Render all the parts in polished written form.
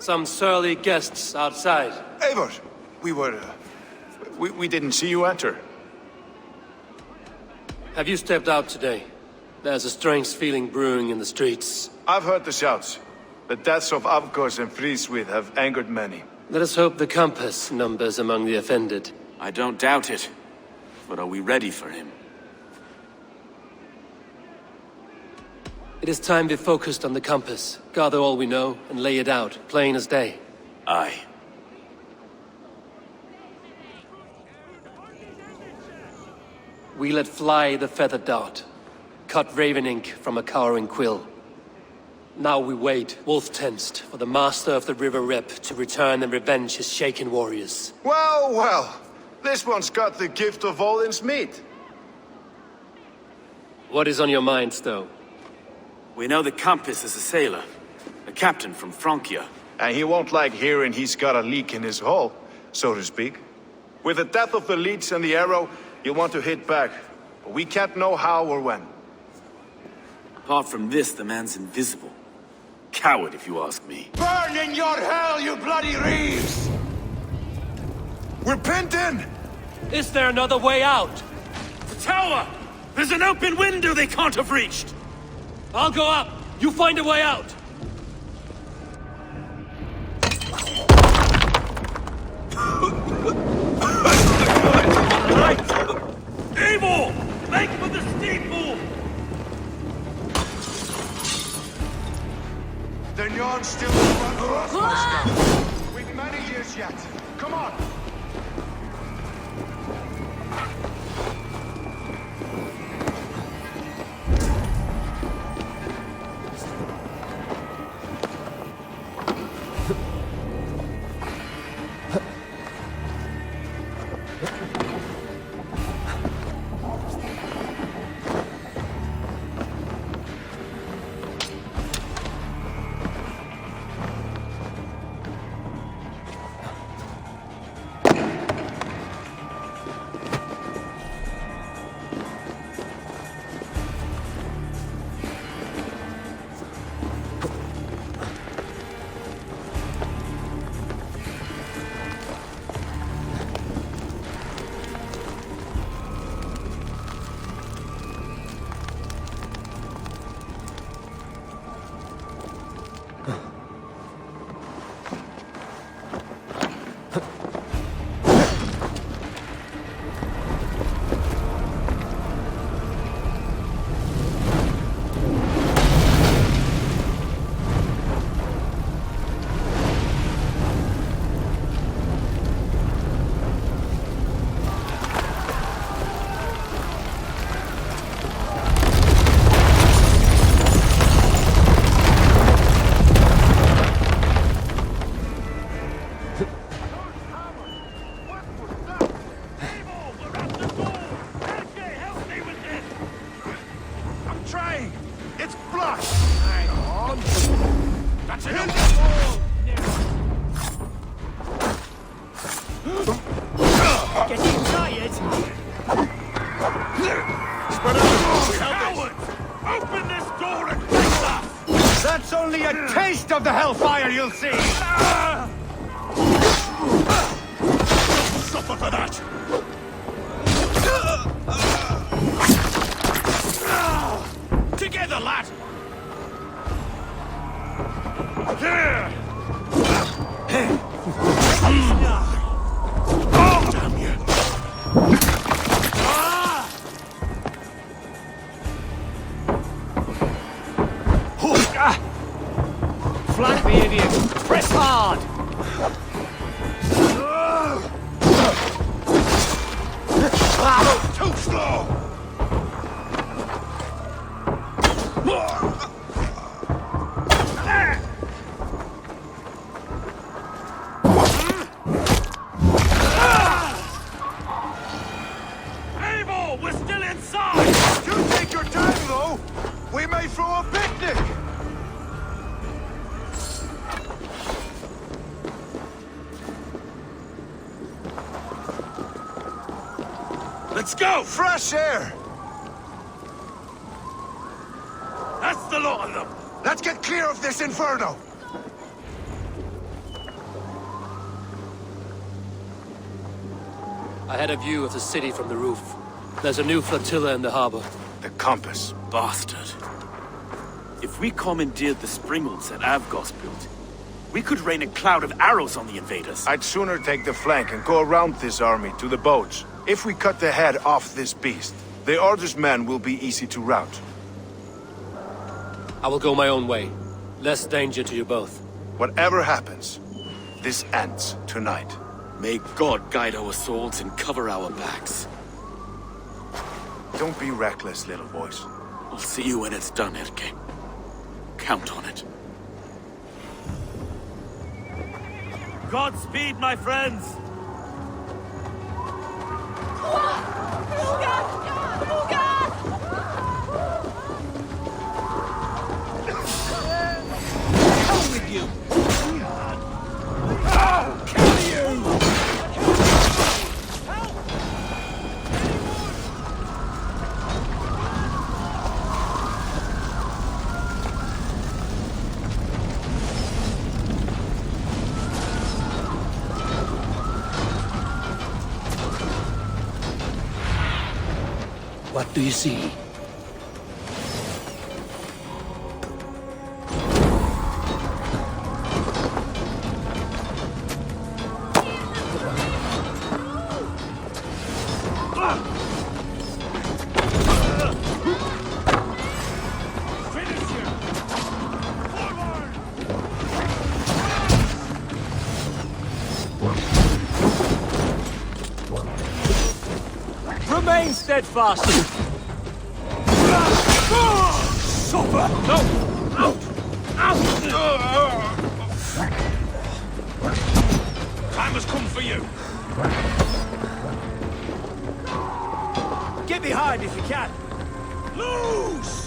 some surly guests outside. Eivor, we didn't see you enter. Have you stepped out today? There's a strange feeling brewing in the streets. I've heard the shouts. The deaths of Avgos and Friswith have angered many. Let us hope the Compass numbers among the offended. I don't doubt it. But are we ready for him? It is time we focused on the Compass, gather all we know, and lay it out, plain as day. Aye. We let fly the feathered dart, cut raven ink from a cowering quill. Now we wait, wolf-tensed, for the master of the River Rep to return and revenge his shaken warriors. Well, well. This one's got the gift of Odin's meat. What is on your minds, though? We know the Compass is a sailor. A captain from Francia. And he won't like hearing he's got a leak in his hull, so to speak. With the death of the leech and the arrow, you'll want to hit back. But we can't know how or when. Apart from this, the man's invisible. Coward, if you ask me. Burn in your hell, you bloody reeves! We're pinned in! Is there another way out? The tower! There's an open window they can't have reached! I'll go up! You find a way out! Right! Eivor! Make for the steeple! The yarn's still in front of us, Oscar. We've many years yet. Come on! That's only a taste of the hellfire you'll see! Suffer for that! Together, lad! Oh, damn you! Flank the idiot! Press hard! Too slow! Eivor, we're still inside! You take your time, though! We may throw a picnic! Let's go! Fresh air! That's the lot of them! Let's get clear of this inferno! I had a view of the city from the roof. There's a new flotilla in the harbor. The compass. Bastard. If we commandeered the springles that Avgos built, we could rain a cloud of arrows on the invaders. I'd sooner take the flank and go around this army to the boats. If we cut the head off this beast, the Order's men will be easy to rout. I will go my own way. Less danger to you both. Whatever happens, this ends tonight. May God guide our swords and cover our backs. Don't be reckless, little boys. I'll see you when it's done, Erke. Count on it. Godspeed, my friends! Come with you! I'll kill you! What do you see? Remain steadfast! Suffer! No! Out! Out! Time has come for you! Get behind if you can! Loose!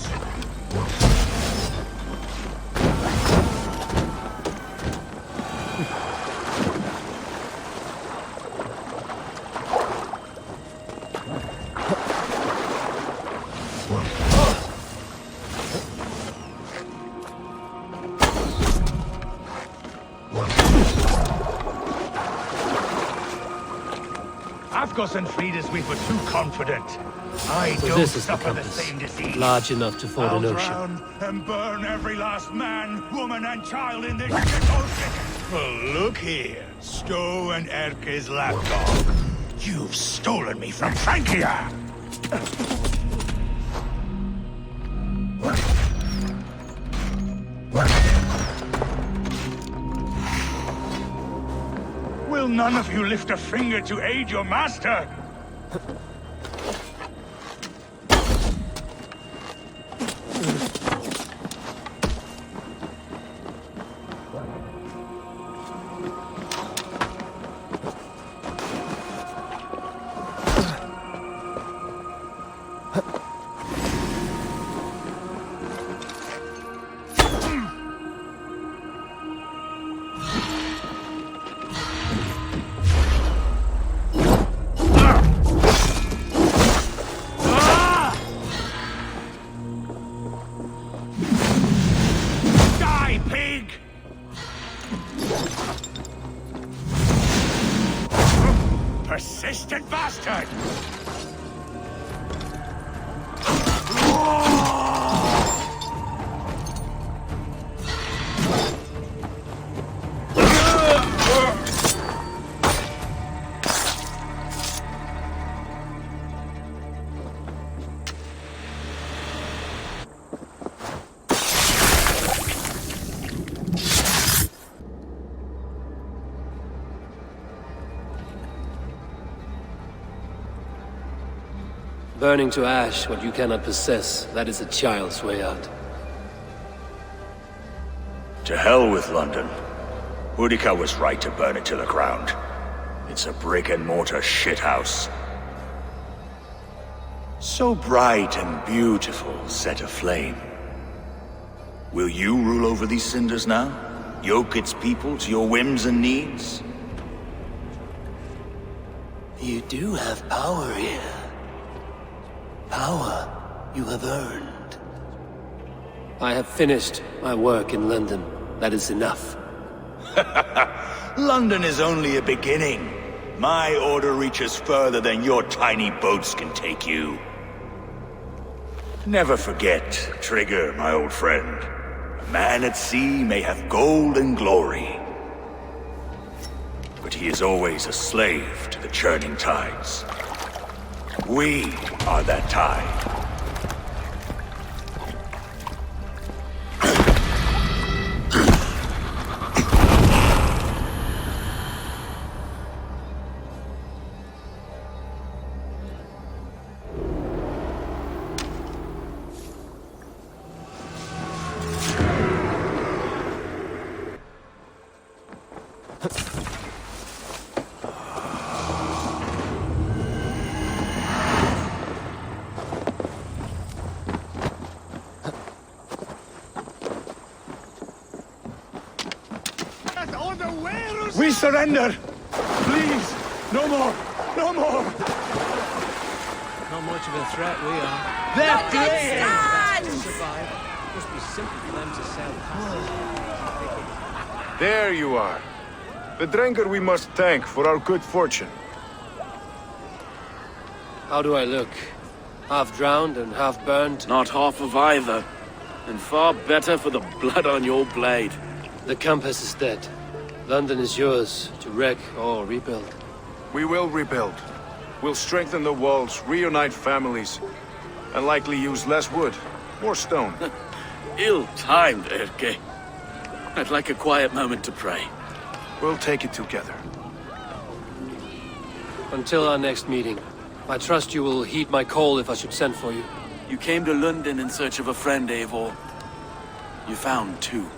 Avgos and Frida's we were too confident. I So don't this is the suffer the compass. same disease. Large enough to ford I'll an ocean. drown and burn every last man, woman, and child in this shithole. Well, look here, Stowe and Erke's lapdog. You've stolen me from Francia! Will none of you lift a finger to aid your master? Die, pig! Persistent bastard! Burning to ash what you cannot possess, that is a child's way out. To hell with London. Boudica was right to burn it to the ground. It's a brick-and-mortar shithouse. So bright and beautiful, set aflame. Will you rule over these cinders now? Yoke its people to your whims and needs? You do have power here. Power you have earned. I have finished my work in London. That is enough. London is only a beginning. My order reaches further than your tiny boats can take you. Never forget, Trigger, my old friend. A man at sea may have gold and glory, but he is always a slave to the churning tides. We are that tide. We surrender! Please! No more! No more! Not much of a threat, we are. They're London playing! stands! Survive. Must be simple for them to sail past. There you are. The Drenker we must thank for our good fortune. How do I look? Half drowned and half burned? Not half of either. And far better for the blood on your blade. The compass is dead. London is yours, to wreck or rebuild. We will rebuild. We'll strengthen the walls, reunite families, and likely use less wood, more stone. Ill-timed, Erke. I'd like a quiet moment to pray. We'll take it together. Until our next meeting, I trust you will heed my call if I should send for you. You came to London in search of a friend, Eivor. You found two.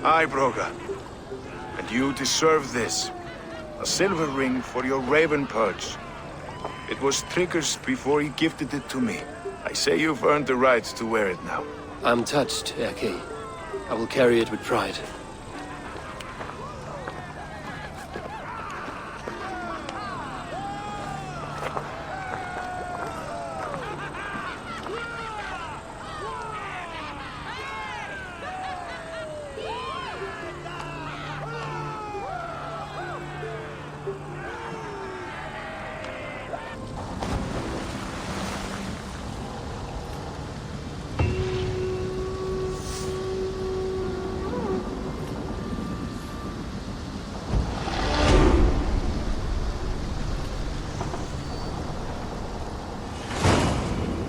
Aye, Broga. And you deserve this. A silver ring for your raven perch. It was Trigger's before he gifted it to me. I say you've earned the right to wear it now. I'm touched, Erke. I will carry it with pride.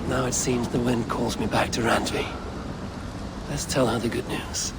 Now it seems the wind calls me back to Randvi. Let's tell her the good news.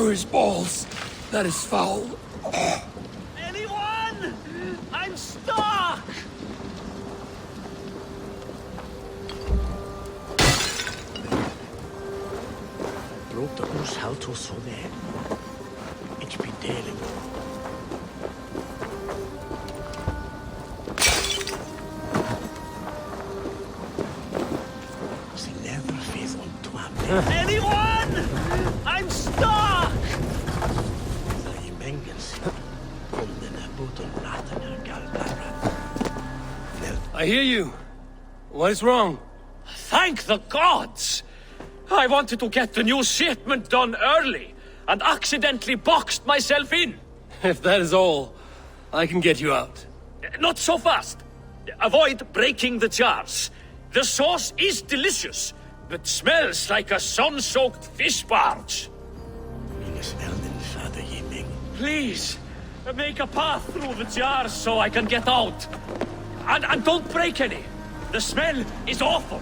His balls. That is foul. Anyone? I'm stuck! Bråte ons halt oss så det. Ikke bedeling. She never feels on to a Anyone? I'm stuck! I mengels. Om den båten natten galbara. I hear you. What is wrong? Thank the gods! I wanted to get the new shipment done early, and accidentally boxed myself in. If that is all, I can get you out. Not so fast. Avoid breaking the jars. The sauce is delicious, but smells like a sun-soaked fish barge. Minnes elden fader Jimming. Please, make a path through the jars so I can get out. And don't break any. The smell is awful.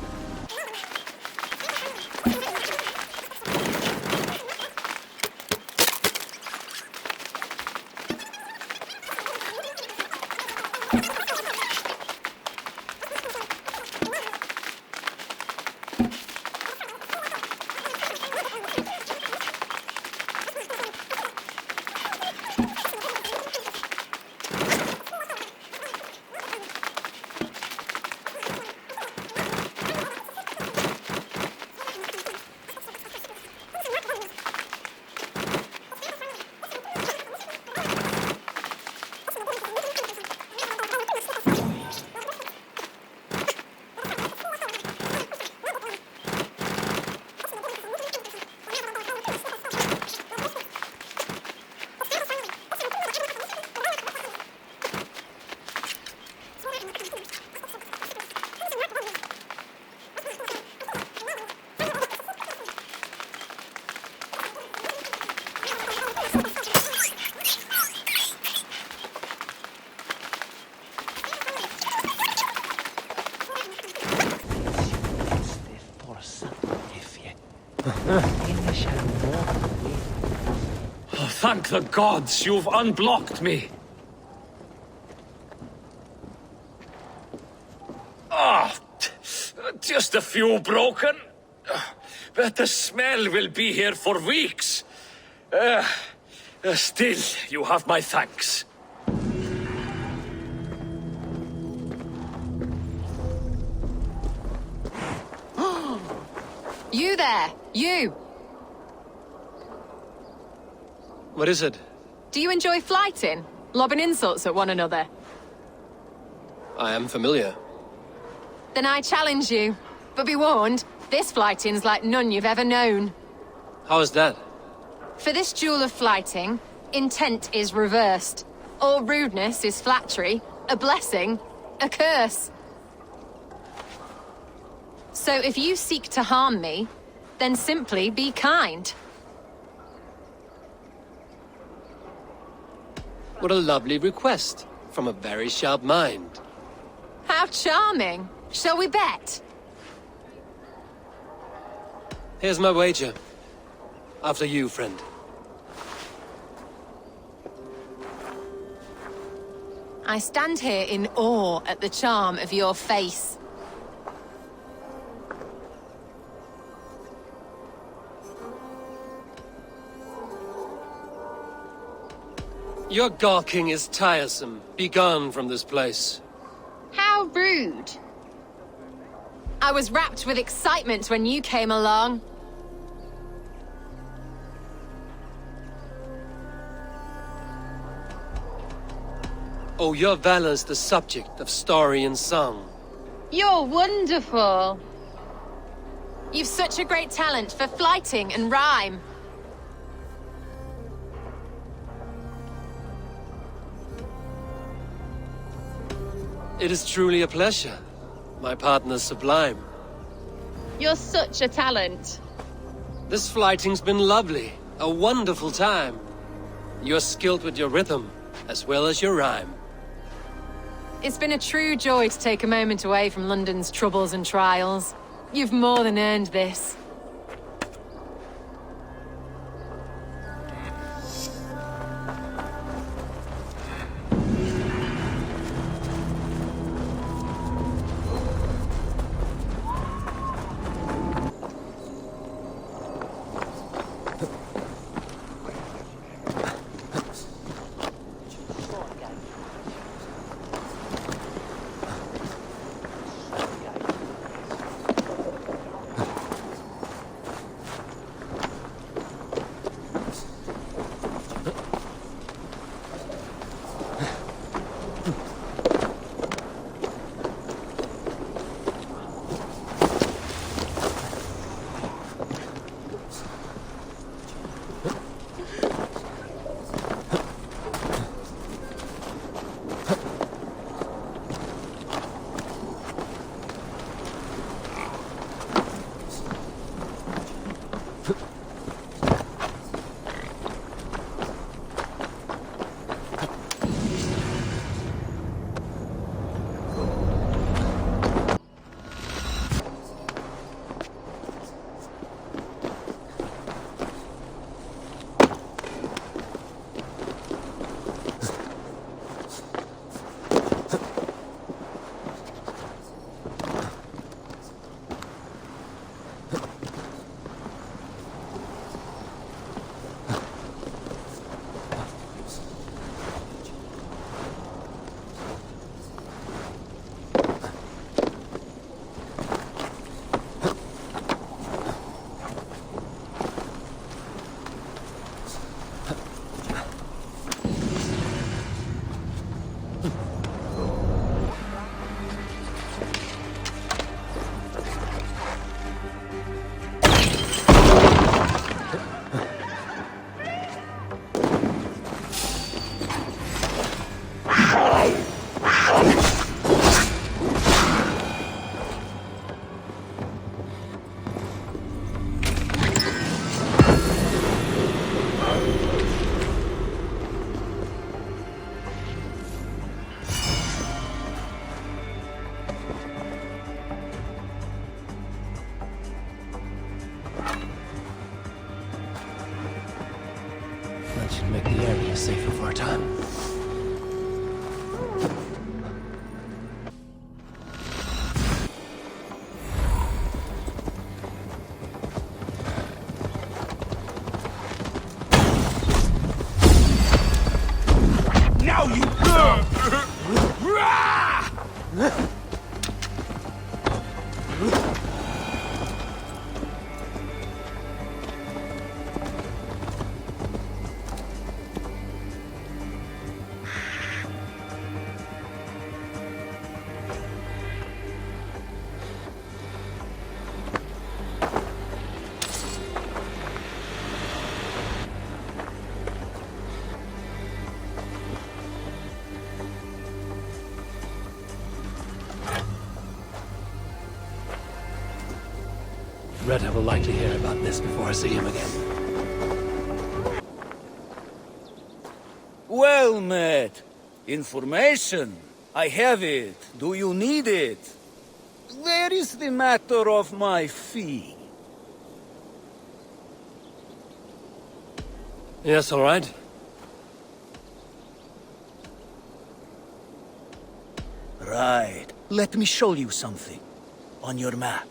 Thank the gods you've unblocked me. Ah, just a few broken. But the smell will be here for weeks. Still, you have my thanks. You there! You! What is it? Do you enjoy flighting? Lobbing insults at one another? I am familiar. Then I challenge you. But be warned, this flighting's like none you've ever known. How is that? For this duel of flighting, intent is reversed. All rudeness is flattery, a blessing, a curse. So if you seek to harm me, then simply be kind. What a lovely request from a very sharp mind. How charming! Shall we bet? Here's my wager. After you, friend. I stand here in awe at the charm of your face. Your gawking is tiresome. Be gone from this place. How rude. I was wrapped with excitement when you came along. Oh, your valor's the subject of story and song. You're wonderful. You've such a great talent for flighting and rhyme. It is truly a pleasure. My partner's sublime. You're such a talent. This flighting's been lovely. A wonderful time. You're skilled with your rhythm, as well as your rhyme. It's been a true joy to take a moment away from London's troubles and trials. You've more than earned this. Now you... Retta will likely hear about this before I see him again. Well met. Information. I have it. Do you need it? Where is the matter of my fee? Yes, all right. Right. Let me show you something. On your map.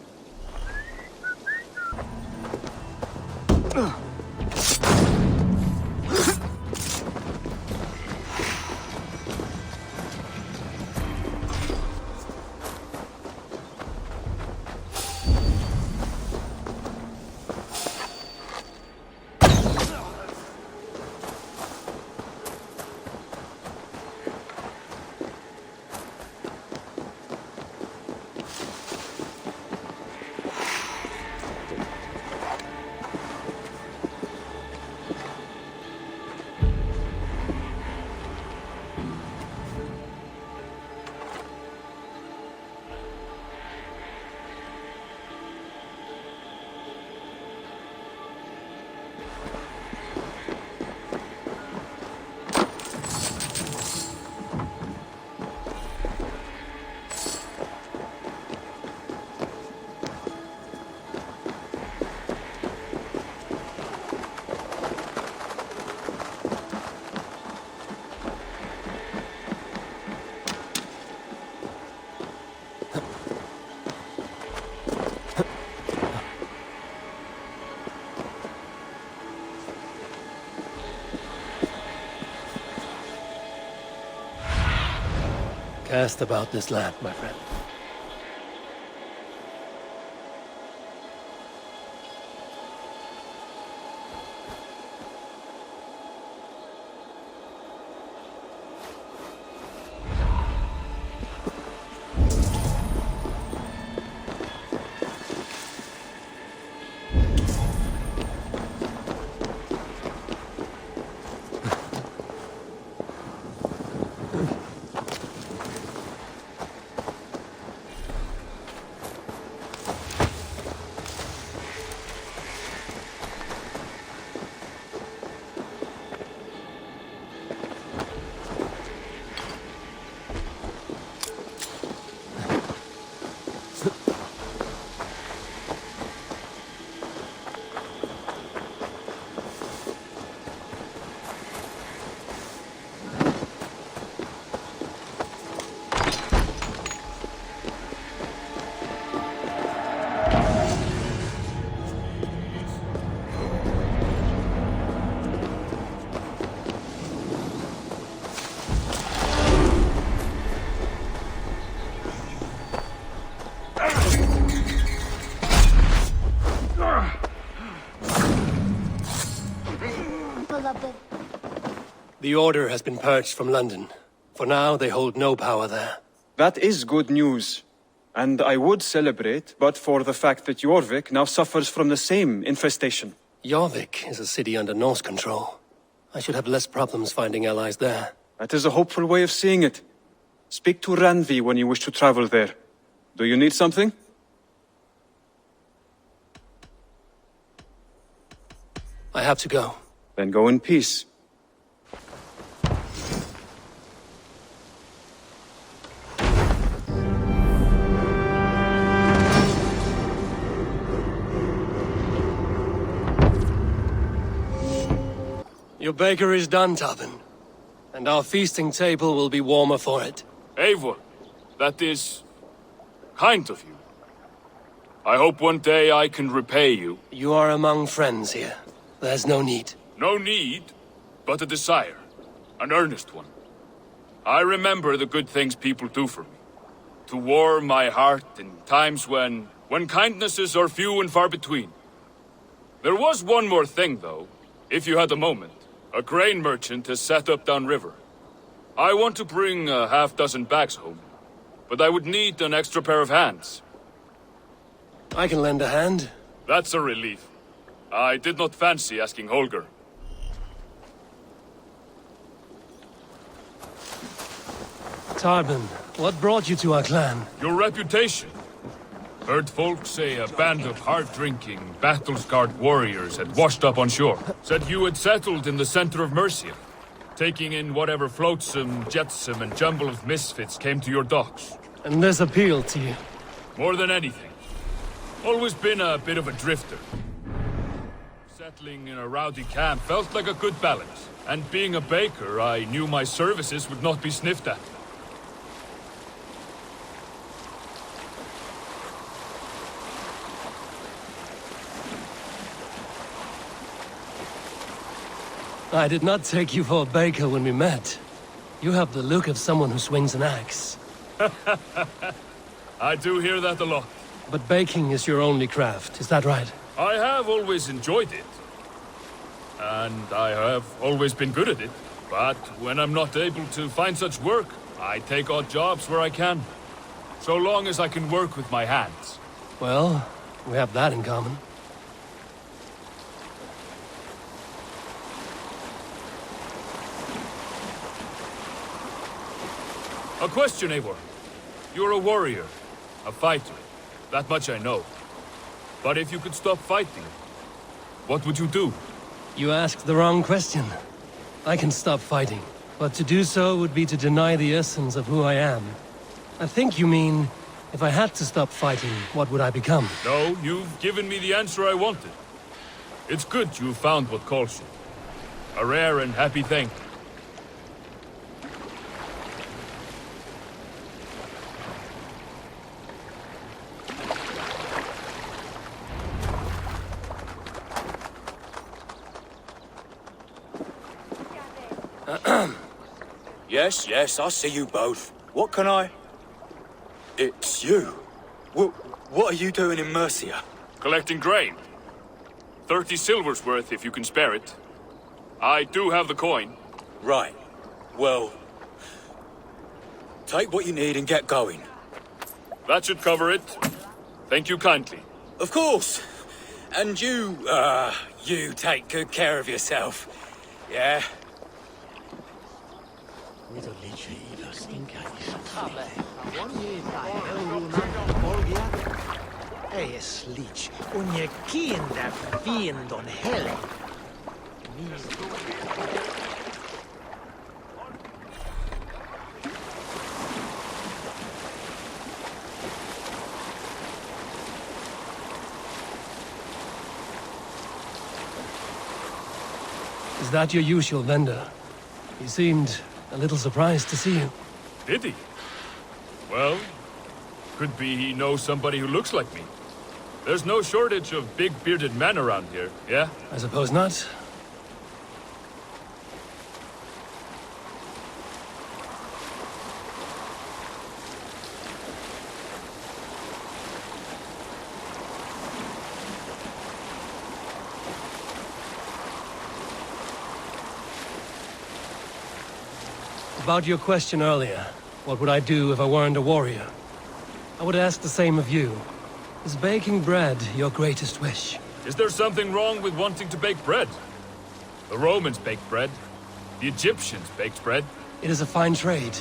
Cast about this land, my friend. The Order has been purged from London. For now, they hold no power there. That is good news. And I would celebrate, but for the fact that Jorvik now suffers from the same infestation. Jorvik is a city under Norse control. I should have less problems finding allies there. That is a hopeful way of seeing it. Speak to Ranvi when you wish to travel there. Do you need something? I have to go. Then go in peace. Your baker is done, Tavin. And our feasting table will be warmer for it. Eivor, that is... kind of you. I hope one day I can repay you. You are among friends here. There's no need. No need, but a desire. An earnest one. I remember the good things people do for me. To warm my heart in times when kindnesses are few and far between. There was one more thing, though, if you had a moment. A grain merchant has set up downriver. I want to bring a half-dozen bags home, but I would need an extra pair of hands. I can lend a hand. That's a relief. I did not fancy asking Holger. Tarbin, what brought you to our clan? Your reputation. Heard folk say a band of hard-drinking, battle-scarred warriors had washed up on shore. Said you had settled in the center of Mercia, taking in whatever flotsam, jetsam, and jumble of misfits came to your docks. And this appealed to you? More than anything. Always been a bit of a drifter. Settling in a rowdy camp felt like a good balance. And being a baker, I knew my services would not be sniffed at. I did not take you for a baker when we met. You have the look of someone who swings an axe. I do hear that a lot. But baking is your only craft, is that right? I have always enjoyed it. And I have always been good at it. But when I'm not able to find such work, I take odd jobs where I can. So long as I can work with my hands. Well, we have that in common. A question, Eivor. You're a warrior, a fighter. That much I know. But if you could stop fighting, what would you do? You asked the wrong question. I can stop fighting, but to do so would be to deny the essence of who I am. I think you mean, if I had to stop fighting, what would I become? No, you've given me the answer I wanted. It's good you've found what calls you. A rare and happy thing. Yes, I see you both. What can I... It's you. What are you doing in Mercia? Collecting grain. 30 silver's worth if you can spare it. I do have the coin. Right. Well... take what you need and get going. That should cover it. Thank you kindly. Of course. And you take good care of yourself. Yeah? Ei slič, on je kinder fiendon helg. Is that your usual vendor? He seemed a little surprised to see you. Did he? Well, could be he knows somebody who looks like me. There's no shortage of big bearded men around here, yeah? I suppose not. About your question earlier, what would I do if I weren't a warrior? I would ask the same of you. Is baking bread your greatest wish? Is there something wrong with wanting to bake bread? The Romans baked bread. The Egyptians baked bread. It is a fine trade.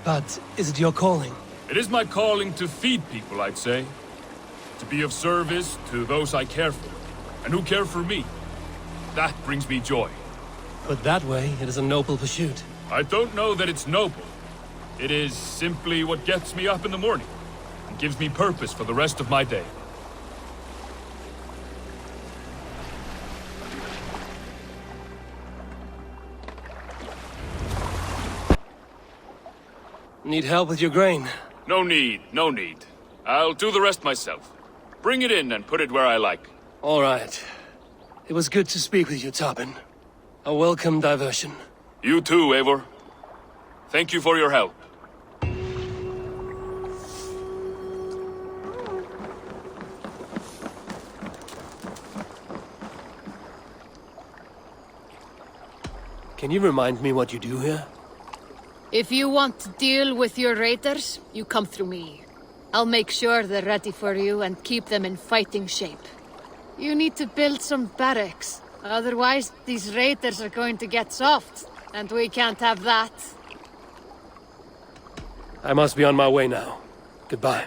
But is it your calling? It is my calling to feed people, I'd say. To be of service to those I care for, and who care for me. That brings me joy. Put that way, it is a noble pursuit. I don't know that it's noble. It is simply what gets me up in the morning, and gives me purpose for the rest of my day. Need help with your grain? No need, no need. I'll do the rest myself. Bring it in and put it where I like. All right. It was good to speak with you, Tarbin. A welcome diversion. You too, Eivor. Thank you for your help. Can you remind me what you do here? If you want to deal with your raiders, you come through me. I'll make sure they're ready for you and keep them in fighting shape. You need to build some barracks. Otherwise, these raiders are going to get soft, and we can't have that. I must be on my way now. Goodbye.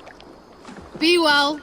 Be well.